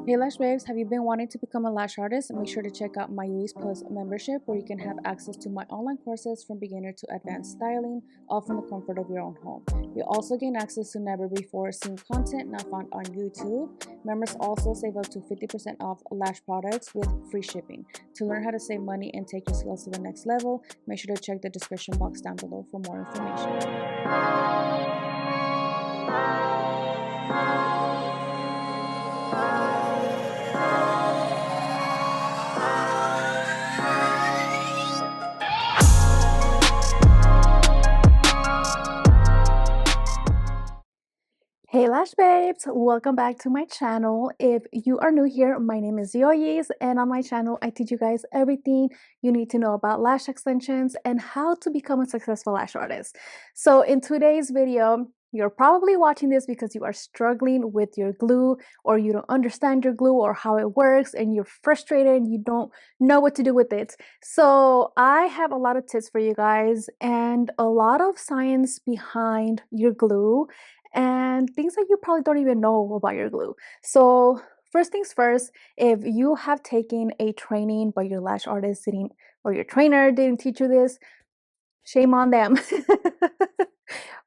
Hey Lash Babes, have you been wanting to become a lash artist? Make sure to check out my UE's Plus membership where you can have access to my online courses from beginner to advanced styling, all from the comfort of your own home. You also gain access to never before seen content not found on YouTube. Members also save up to 50% off lash products with free shipping. To learn how to save money and take your skills to the next level, make sure to check the description box down below for more information. Hey Lash Babes, welcome back to my channel. If you are new here, my name is Yoyes, and on my channel I teach you guys everything you need to know about lash extensions and how to become a successful lash artist. So in today's video, you're probably watching this because you are struggling with your glue, or you don't understand your glue or how it works, and you're frustrated and you don't know what to do with it. So I have a lot of tips for you guys and a lot of science behind your glue and things that you probably don't even know about your glue. So first things first, if you have taken a training but your lash artist didn't, or your trainer didn't teach you this, shame on them.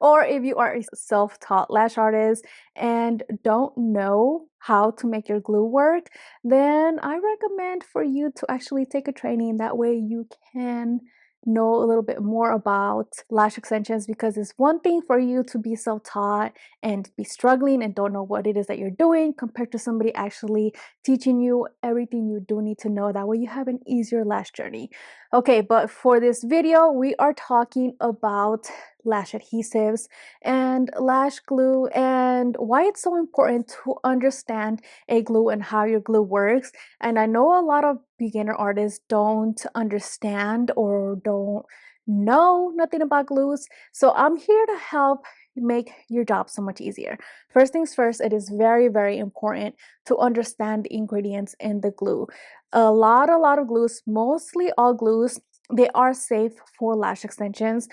Or if you are a self-taught lash artist and don't know how to make your glue work, then I recommend for you to actually take a training. That way you can know a little bit more about lash extensions, because it's one thing for you to be self-taught and be struggling and don't know what it is that you're doing, compared to somebody actually teaching you everything you do need to know. That way you have an easier lash journey. Okay, but for this video, we are talking about lash adhesives and lash glue and why it's so important to understand a glue and how your glue works. And I know a lot of beginner artists don't understand or don't know nothing about glues, so I'm here to help make your job so much easier. First things first, it is very important to understand the ingredients in the glue. A lot of glues, mostly all glues, they are safe for lash extensions,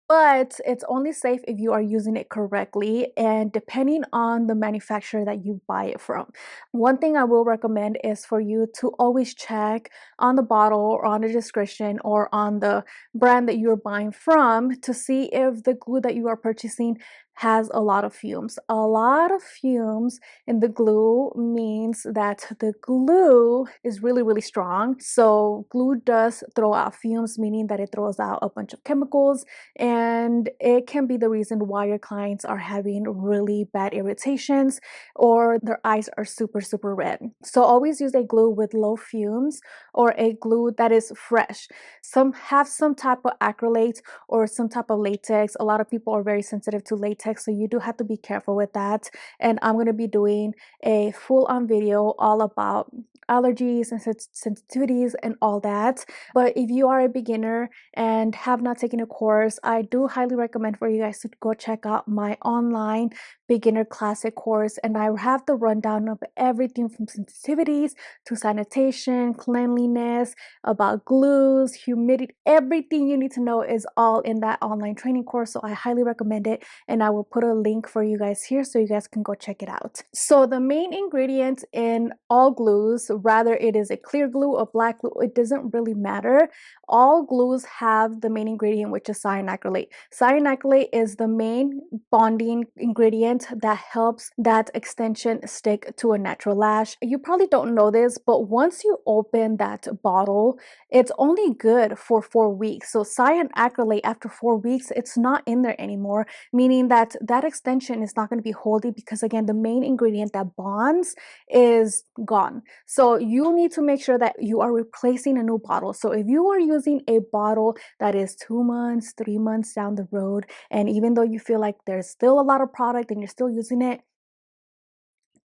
but it's only safe if you are using it correctly and depending on the manufacturer that you buy it from. One thing I will recommend is for you to always check on the bottle or on the description or on the brand that you're buying from to see if the glue that you are purchasing has a lot of fumes. A lot of fumes in the glue means that the glue is really strong. So glue does throw out fumes, meaning that it throws out a bunch of chemicals, and it can be the reason why your clients are having really bad irritations or their eyes are super red. So always use a glue with low fumes or a glue that is fresh. Some have some type of acrylate or some type of latex. A lot of people are very sensitive to latex, so you do have to be careful with that. And I'm going to be doing a full-on video all about allergies and sensitivities and all that. But if you are a beginner and have not taken a course, I do highly recommend for you guys to go check out my online beginner classic course, and I have the rundown of everything from sensitivities to sanitation, cleanliness, about glues, humidity. Everything you need to know is all in that online training course, so I highly recommend it, and I will put a link for you guys here so you guys can go check it out. So the main ingredient in all glues, rather it is a clear glue or black glue, it doesn't really matter. All glues have the main ingredient, which is cyanacrylate. Cyanacrylate is the main bonding ingredient that helps that extension stick to a natural lash. You probably don't know this, but once you open that bottle, it's only good for 4 weeks. So cyanacrylate, after 4 weeks, it's not in there anymore, meaning that that extension is not going to be holding, because again, the main ingredient that bonds is gone. So you need to make sure that you are replacing a new bottle. So if you are using a bottle that is 2 months, 3 months down the road, and even though you feel like there's still a lot of product and you're still using it,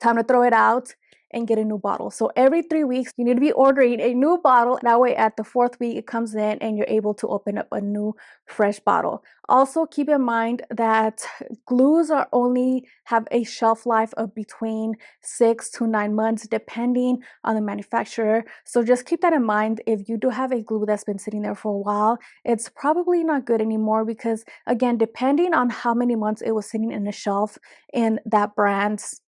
time to throw it out and get a new bottle. So every 3 weeks, you need to be ordering a new bottle. That way at the 4th week, it comes in and you're able to open up a new fresh bottle. Also keep in mind that glues are only have a shelf life of between 6 to 9 months, depending on the manufacturer. So just keep that in mind. If you do have a glue that's been sitting there for a while, it's probably not good anymore, because again, depending on how many months it was sitting in the shelf in that brand's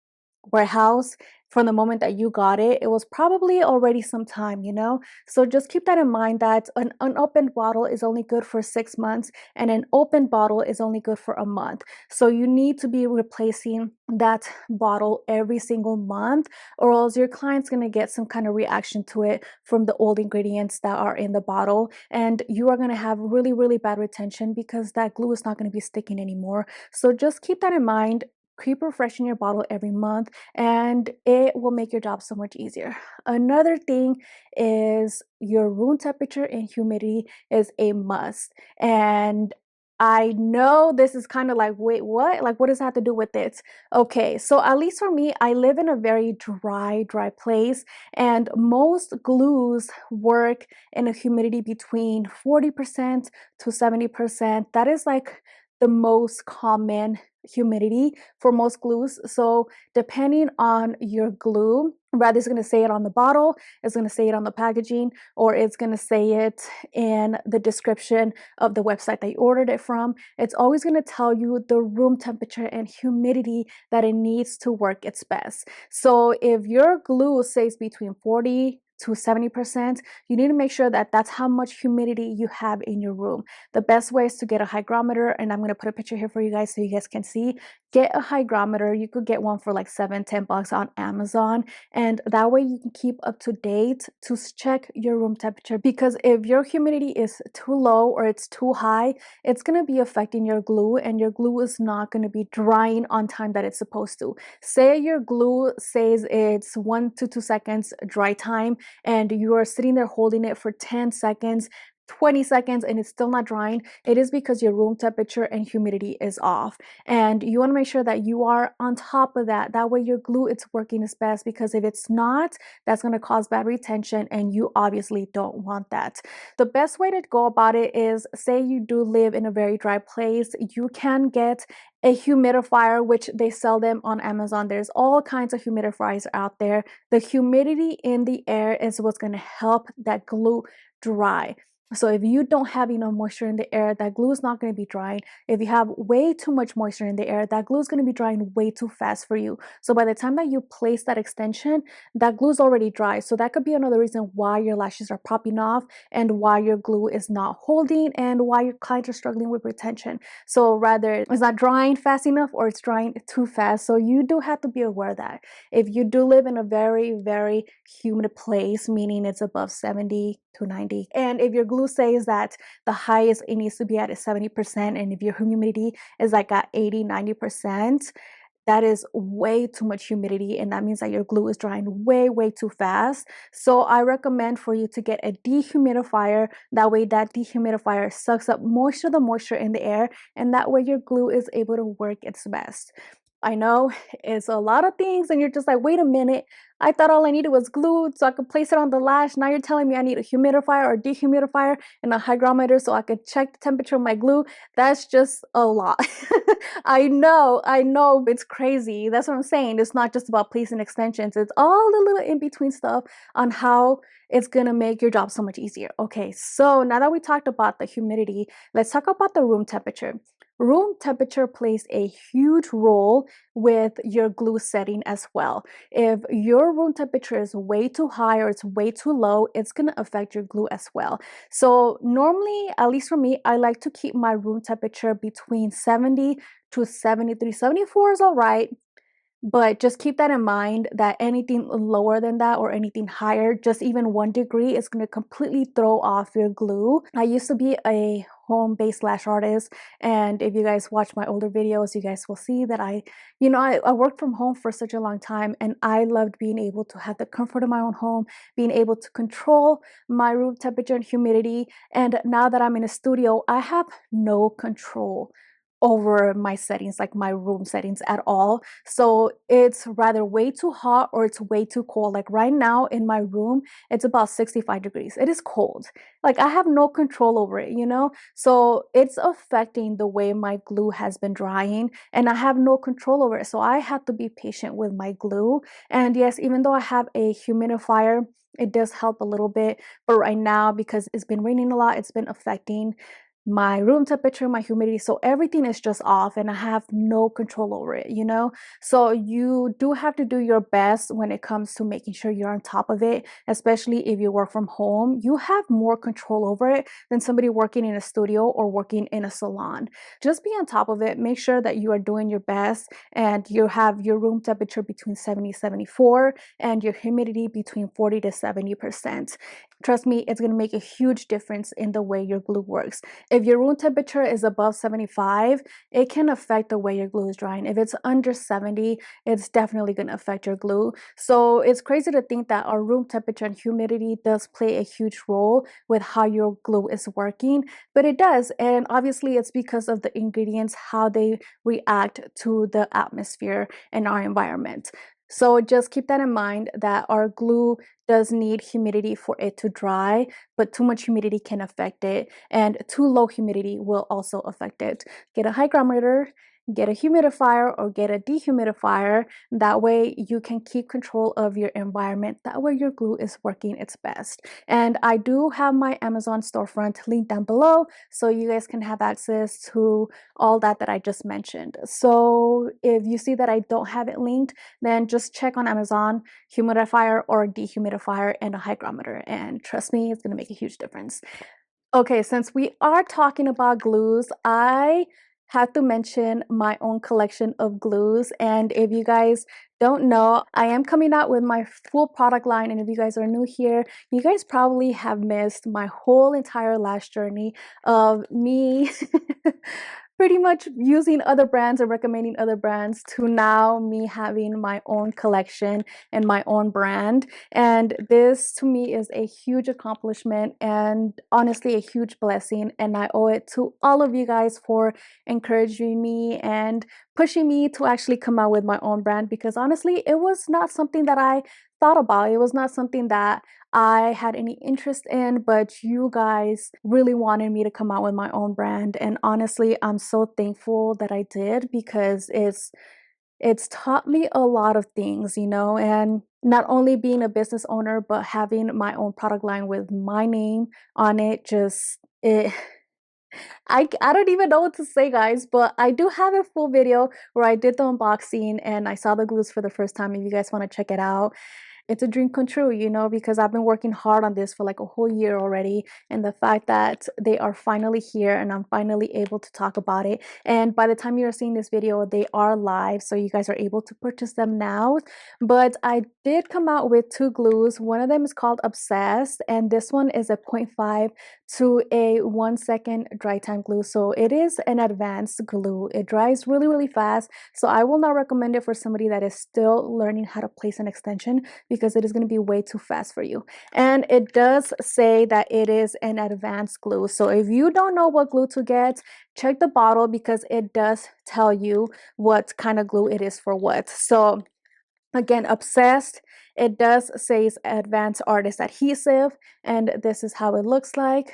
warehouse, from the moment that you got it, it was probably already some time, you know? So just keep that in mind that an unopened bottle is only good for 6 months and an open bottle is only good for a month. So you need to be replacing that bottle every single month, or else your client's going to get some kind of reaction to it from the old ingredients that are in the bottle, and you are going to have really, really bad retention because that glue is not going to be sticking anymore. So just keep that in mind. Keep refreshing your bottle every month and it will make your job so much easier. Another thing is your room temperature and humidity is a must. And I know this is kind of like, wait, what? Like, what does that have to do with it? Okay, so at least for me, I live in a very dry place, and most glues work in a humidity between 40% to 70%. That is like the most common humidity for most glues. So depending on your glue, rather it's going to say it on the bottle, it's going to say it on the packaging, or it's going to say it in the description of the website that you ordered it from. It's always going to tell you the room temperature and humidity that it needs to work its best. So if your glue says between 40 to 70%, you need to make sure that that's how much humidity you have in your room. The best way is to get a hygrometer, and I'm going to put a picture here for you guys so you guys can see. Get a hygrometer. You could get one for like $7-10 on Amazon, and that way you can keep up to date to check your room temperature, because if your humidity is too low or it's too high, it's going to be affecting your glue, and your glue is not going to be drying on time that it's supposed to. Say your glue says it's 1 to 2 seconds dry time, and you are sitting there holding it for 10 seconds, 20 seconds, and it's still not drying. It is because your room temperature and humidity is off, and you want to make sure that you are on top of that. That way your glue, it's working its best, because if it's not, that's going to cause bad retention, and you obviously don't want that. The best way to go about it is, say you do live in a very dry place, you can get a humidifier, which they sell them on Amazon. There's all kinds of humidifiers out there. The humidity in the air is what's going to help that glue dry. So if you don't have enough moisture in the air, that glue is not going to be drying. If you have way too much moisture in the air, that glue is going to be drying way too fast for you. So by the time that you place that extension, that glue is already dry. So that could be another reason why your lashes are popping off and why your glue is not holding and why your clients are struggling with retention. So rather it's not drying fast enough or it's drying too fast. So you do have to be aware of that. If you do live in a very, very humid place, meaning it's above 70 to 90, and if your glue says that the highest it needs to be at is 70%, and if your humidity is like at 80-90%, that is way too much humidity, and that means that your glue is drying way too fast. So I recommend for you to get a dehumidifier. That way that dehumidifier sucks up the moisture in the air, and that way your glue is able to work its best. I know it's a lot of things, and you're just like, wait a minute, I thought all I needed was glue so I could place it on the lash. Now you're telling me I need a humidifier or dehumidifier and a hygrometer so I could check the temperature of my glue. That's just a lot. I know, it's crazy. That's what I'm saying. It's not just about placing extensions, it's all the little in between stuff on how it's gonna make your job so much easier. Okay, so now that we talked about the humidity, let's talk about the room temperature. Room temperature plays a huge role with your glue setting as well. If your room temperature is way too high or it's way too low, it's going to affect your glue as well. So normally, at least for me, I like to keep my room temperature between 70 to 73. 74 is all right. But just keep that in mind that anything lower than that or anything higher, just even 1 degree, is going to completely throw off your glue. I used to be a home-based lash artist, and if you guys watch my older videos, you guys will see that I worked from home for such a long time, and I loved being able to have the comfort of my own home, being able to control my room temperature and humidity. And now that I'm in a studio, I have no control over my settings, like my room settings at all. So it's rather way too hot or it's way too cold. Like right now in my room, it's about 65 degrees. It is cold. Like I have no control over it, you know? So it's affecting the way my glue has been drying, and I have no control over it. So I have to be patient with my glue. And yes, even though I have a humidifier, it does help a little bit. But right now, because it's been raining a lot, it's been affecting my room temperature, my humidity. So everything is just off and I have no control over it, you know? So you do have to do your best when it comes to making sure you're on top of it, especially if you work from home. You have more control over it than somebody working in a studio or working in a salon. Just be on top of it. Make sure that you are doing your best and you have your room temperature between 70 74 and your humidity between 40 to 70%. Trust me, it's going to make a huge difference in the way your glue works. If your room temperature is above 75, it can affect the way your glue is drying. If it's under 70, it's definitely going to affect your glue. So it's crazy to think that our room temperature and humidity does play a huge role with how your glue is working, but it does. And obviously it's because of the ingredients, how they react to the atmosphere and our environment. So just keep that in mind that our glue does need humidity for it to dry, but too much humidity can affect it, and too low humidity will also affect it. Get a hygrometer, get a humidifier, or get a dehumidifier. That way you can keep control of your environment. That way your glue is working its best. And I do have my Amazon storefront linked down below, so you guys can have access to all that I just mentioned. So if you see that I don't have it linked, then just check on Amazon, humidifier or dehumidifier and a hygrometer, and trust me, it's going to make a huge difference. Okay, since we are talking about glues, I have to mention my own collection of glues. And if you guys don't know, I am coming out with my full product line. And if you guys are new here, you guys probably have missed my whole entire lash journey of me pretty much using other brands and recommending other brands to now me having my own collection and my own brand. And this to me is a huge accomplishment and honestly a huge blessing. And I owe it to all of you guys for encouraging me and pushing me to actually come out with my own brand, because honestly, it was not something that I thought about. It was not something that I had any interest in, but you guys really wanted me to come out with my own brand. And honestly, I'm so thankful that I did, because it's taught me a lot of things, you know, and not only being a business owner, but having my own product line with my name on it, just it I don't even know what to say, guys, but I do have a full video where I did the unboxing and I saw the glues for the first time if you guys want to check it out. It's a dream come true, you know, because I've been working hard on this for like a whole year already. And the fact that they are finally here and I'm finally able to talk about it. And by the time you're seeing this video, they are live. So you guys are able to purchase them now. But I did come out with two glues. One of them is called Obsessed. And this one is a 0.5 to a 1 second dry time glue. So it is an advanced glue. It dries really, really fast. So I will not recommend it for somebody that is still learning how to place an extension, because it is going to be way too fast for you. And it does say that it is an advanced glue. So if you don't know what glue to get, check the bottle, because it does tell you what kind of glue it is for what. So again, Obsessed, it does say it's advanced artist adhesive, and this is how it looks like.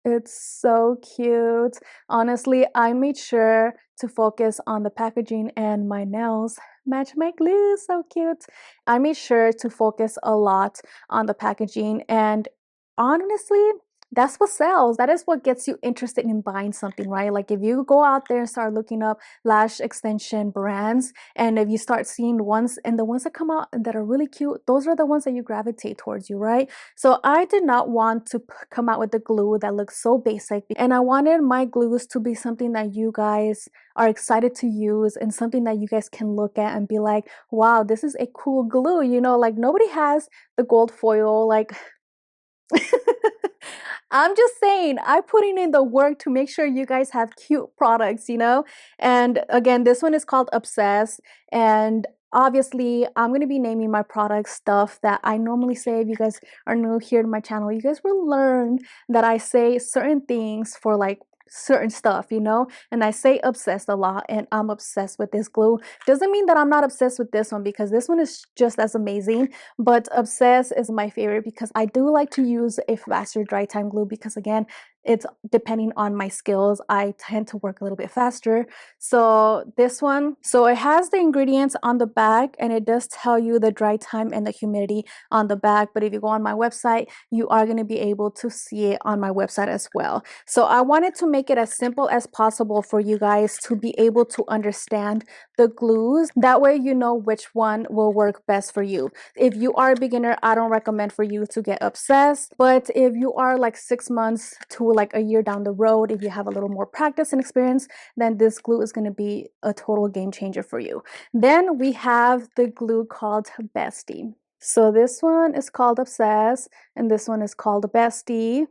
It's so cute. Honestly, I made sure to focus on the packaging, and my nails match my glue. So cute. I made sure to focus a lot on the packaging, and honestly, that's what sells. That is what gets you interested in buying something, right? Like if you go out there and start looking up lash extension brands, and if you start seeing ones, and the ones that come out that are really cute, those are the ones that you gravitate towards, you, right? So I did not want to come out with a glue that looks so basic, and I wanted my glues to be something that you guys are excited to use and something that you guys can look at and be like, wow, this is a cool glue, you know, like nobody has the gold foil, like I'm just saying, I'm putting in the work to make sure you guys have cute products, you know? And again, this one is called Obsessed. And obviously, I'm going to be naming my products stuff that I normally say. If you guys are new here to my channel, you guys will learn that I say certain things for like certain stuff, you know? And I say obsessed a lot, and I'm obsessed with this glue. Doesn't mean that I'm not obsessed with this one, because this one is just as amazing, but obsessed is my favorite because I do like to use a faster dry time glue, because again, it's depending on my skills. I tend to work a little bit faster. So this one, so it has the ingredients on the back, and it does tell you the dry time and the humidity on the back. But if you go on my website, you are going to be able to see it on my website as well. So I wanted to make it as simple as possible for you guys to be able to understand the glues. That way you know which one will work best for you. If you are a beginner, I don't recommend for you to get obsessed. But if you are like 6 months to like a year down the road, if you have a little more practice and experience, then this glue is going to be a total game changer for you. Then we have the glue called Bestie. So this one is called Obsess, and this one is called Bestie.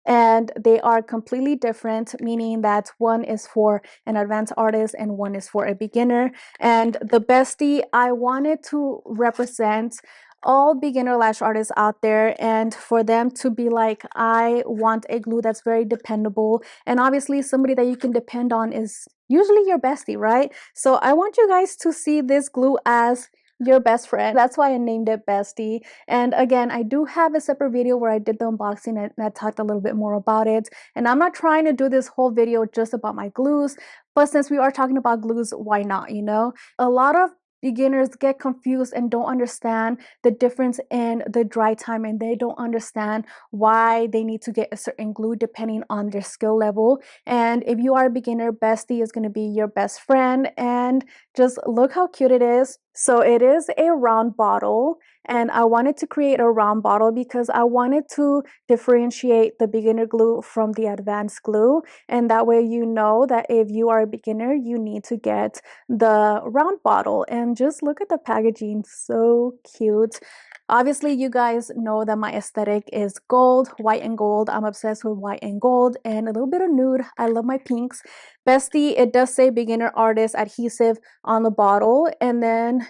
And they are completely different, meaning that one is for an advanced artist and one is for a beginner. And the Bestie, I wanted to represent all beginner lash artists out there, and for them to be like, I want a glue that's very dependable. And obviously somebody that you can depend on is usually your bestie, right? So I want you guys to see this glue as your best friend. That's why I named it Bestie. And again, I do have a separate video where I did the unboxing and I talked a little bit more about it. And I'm not trying to do this whole video just about my glues, but since we are talking about glues, why not, you know? A lot of beginners get confused and don't understand the difference in the dry time, and they don't understand why they need to get a certain glue depending on their skill level. And if you are a beginner, Bestie is going to be your best friend. And just look how cute it is. So it is a round bottle, and I wanted to create a round bottle because I wanted to differentiate the beginner glue from the advanced glue. And that way you know that if you are a beginner, you need to get the round bottle. And just look at the packaging, so cute. Obviously, you guys know that my aesthetic is gold, white and gold. I'm obsessed with white and gold and a little bit of nude. I love my pinks. Bestie, it does say beginner artist adhesive on the bottle, and then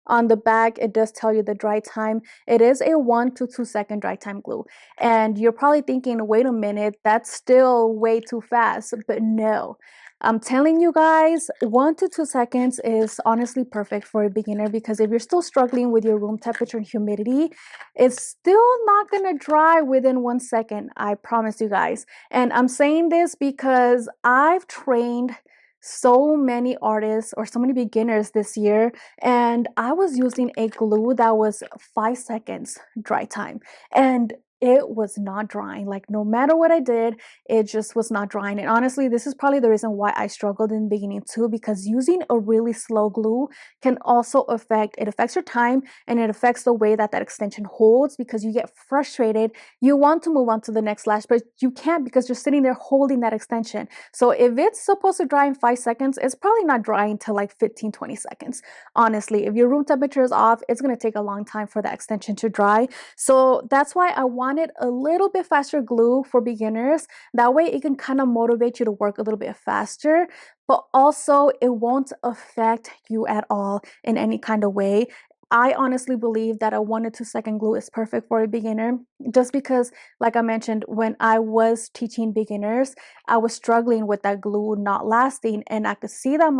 on the back it does tell you the dry time. It is a 1 to 2 second dry time glue, and you're probably thinking, wait a minute, that's still way too fast. But no, I'm telling you guys, 1 to 2 seconds is honestly perfect for a beginner, because if you're still struggling with your room temperature and humidity, it's still not gonna dry within 1 second, I promise you guys. And I'm saying this because I've trained so many artists or so many beginners this year, and I was using a glue that was 5 seconds dry time, and it was not drying. Like, no matter what I did, it just was not drying. And honestly, this is probably the reason why I struggled in the beginning too, because using a really slow glue can also affect your time, and it affects the way that that extension holds, because you get frustrated. You want to move on to the next lash, but you can't because you're sitting there holding that extension. So if it's supposed to dry in 5 seconds, it's probably not drying till like 15-20 seconds. Honestly, if your room temperature is off, it's going to take a long time for that extension to dry. So that's why I wanted a little bit faster glue for beginners. That way it can kind of motivate you to work a little bit faster, but also it won't affect you at all in any kind of way. I honestly believe that a 1 to 2 second glue is perfect for a beginner, just because, like I mentioned, when I was teaching beginners, I was struggling with that glue not lasting, and I could see that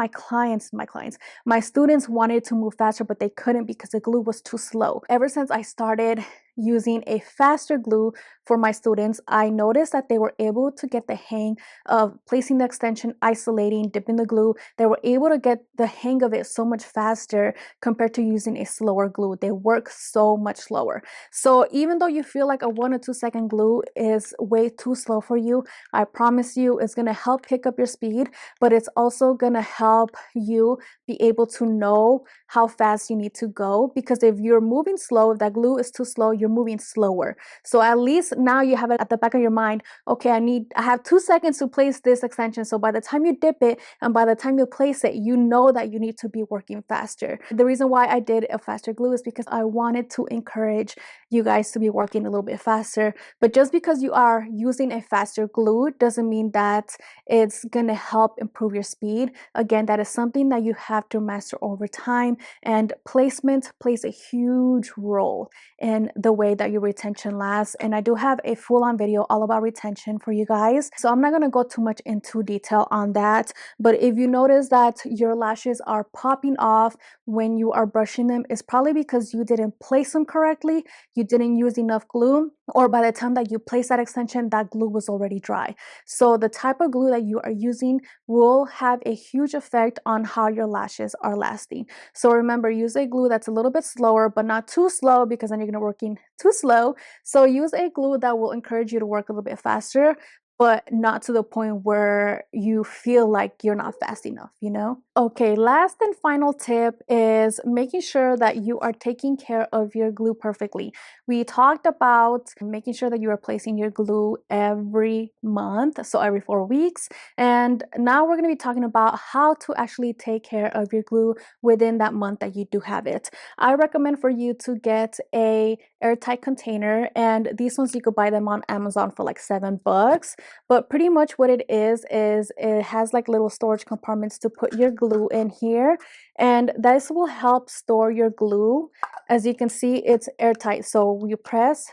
my students wanted to move faster, but they couldn't because the glue was too slow. Ever since I started using a faster glue for my students, I noticed that they were able to get the hang of placing the extension, isolating, dipping the glue. They were able to get the hang of it so much faster compared to using a slower glue. They work so much slower. So even though you feel like a 1 or 2 second glue is way too slow for you, I promise you it's going to help pick up your speed, but it's also going to help you be able to know how fast you need to go. Because if you're moving slow, if that glue is too slow, you're moving slower. So at least now you have it at the back of your mind, okay, I have 2 seconds to place this extension. So by the time you dip it and by the time you place it, you know that you need to be working faster. The reason why I did a faster glue is because I wanted to encourage you guys to be working a little bit faster. But just because you are using a faster glue doesn't mean that it's gonna help improve your speed. Again, that is something that you have to master over time, and placement plays a huge role in the the way that your retention lasts. And I do have a full-on video all about retention for you guys, so I'm not going to go too much into detail on that. But if you notice that your lashes are popping off when you are brushing them, it's probably because you didn't place them correctly, you didn't use enough glue, or by the time that you place that extension, that glue was already dry. So the type of glue that you are using will have a huge effect on how your lashes are lasting. So remember, use a glue that's a little bit slower, but not too slow, because then you're going to working too slow. So use a glue that will encourage you to work a little bit faster, but not to the point where you feel like you're not fast enough, you know? Okay, last and final tip is making sure that you are taking care of your glue perfectly. We talked about making sure that you are placing your glue every month, so every 4 weeks. And now we're going to be talking about how to actually take care of your glue within that month that you do have it. I recommend for you to get a airtight container, and these ones you could buy them on Amazon for like $7. But pretty much what it is it has like little storage compartments to put your glue in here, and this will help store your glue. As you can see, it's airtight, so you press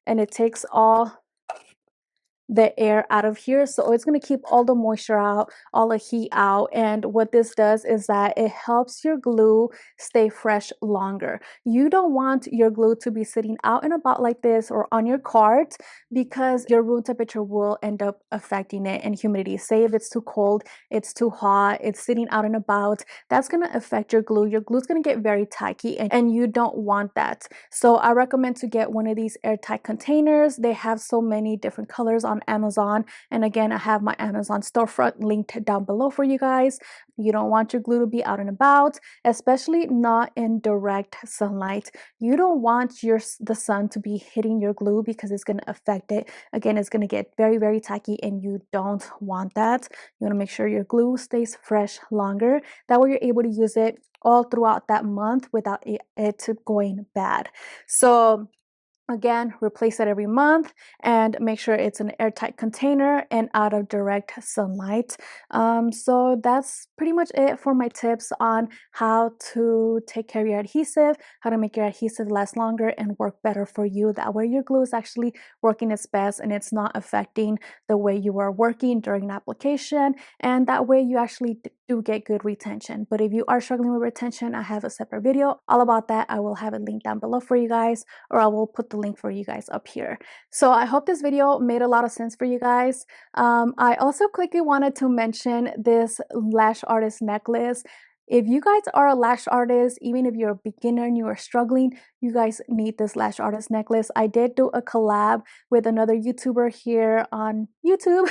and it takes all the air out of here, so it's going to keep all the moisture out, all the heat out. And what this does is that it helps your glue stay fresh longer. You don't want your glue to be sitting out and about like this or on your cart, because your room temperature will end up affecting it, and humidity. Say if it's too cold, it's too hot, it's sitting out and about, that's going to affect your glue. Your glue is going to get very tacky, and you don't want that. So I recommend to get one of these airtight containers. They have so many different colors on Amazon, and again, I have my Amazon storefront linked down below for you guys. You don't want your glue to be out and about, especially not in direct sunlight. You don't want the sun to be hitting your glue, because it's going to affect it. Again, it's going to get very, very tacky, and you don't want that. You want to make sure your glue stays fresh longer. That way you're able to use it all throughout that month without it going bad. So again, replace it every month, and make sure it's an airtight container and out of direct sunlight. So that's pretty much it for my tips on how to take care of your adhesive, how to make your adhesive last longer and work better for you. That way your glue is actually working its best, and it's not affecting the way you are working during an application, and that way you actually do get good retention. But if you are struggling with retention, I have a separate video all about that. I will have it linked down below for you guys, or I will put the link for you guys up here. So I hope this video made a lot of sense for you guys. I also quickly wanted to mention this lash artist necklace. If you guys are a lash artist, even if you're a beginner and you are struggling, you guys need this lash artist necklace. I did do a collab with another YouTuber here on YouTube,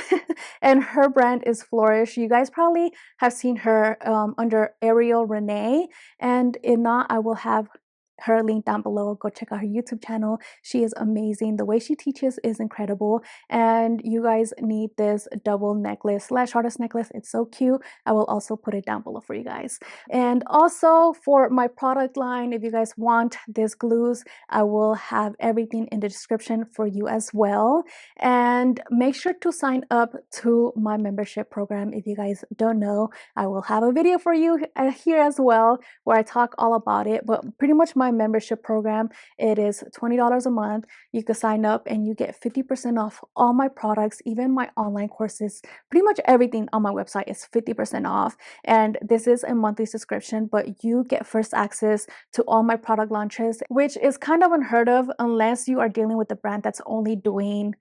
and her brand is Flourish. You guys probably have seen her under Ariel Renee, and if not, I will have her link down below. Go check out her YouTube channel. She is amazing. The way she teaches is incredible, and you guys need this double necklace, lash artist necklace. It's so cute. I will also put it down below for you guys. And also for my product line, if you guys want these glues, I will have everything in the description for you as well. And make sure to sign up to my membership program. If you guys don't know, I will have a video for you here as well, where I talk all about it. But pretty much my membership program, it is $20 a month. You can sign up and you get 50% off all my products, even my online courses. Pretty much everything on my website is 50% off. And this is a monthly subscription, but you get first access to all my product launches, which is kind of unheard of unless you are dealing with a brand that's only doing,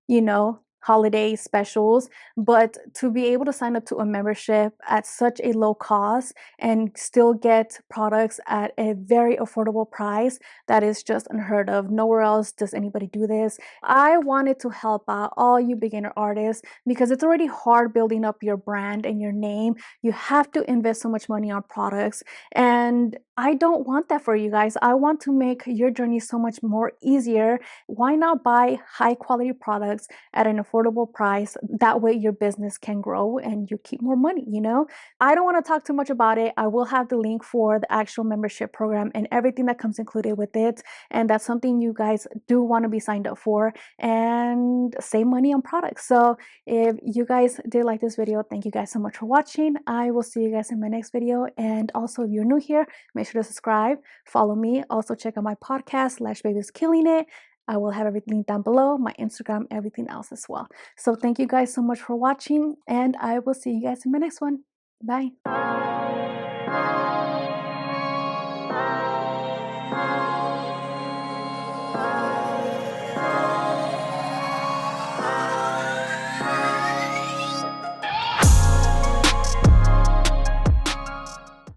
you know, holiday specials. But to be able to sign up to a membership at such a low cost and still get products at a very affordable price, that is just unheard of. Nowhere else does anybody do this. I wanted to help out all you beginner artists, because it's already hard building up your brand and your name. You have to invest so much money on products, and I don't want that for you guys. I want to make your journey so much more easier. Why not buy high quality products at an affordable price. That way your business can grow and you keep more money, you know? I don't want to talk too much about it. I will have the link for the actual membership program and everything that comes included with it. And that's something you guys do want to be signed up for and save money on products. So if you guys did like this video, thank you guys so much for watching. I will see you guys in my next video. And also, if you're new here, make sure to subscribe, follow me. Also, check out my podcast, Lash&Beauty is Killing It. I will have everything down below, my Instagram, everything else as well. So thank you guys so much for watching, and I will see you guys in my next one. Bye.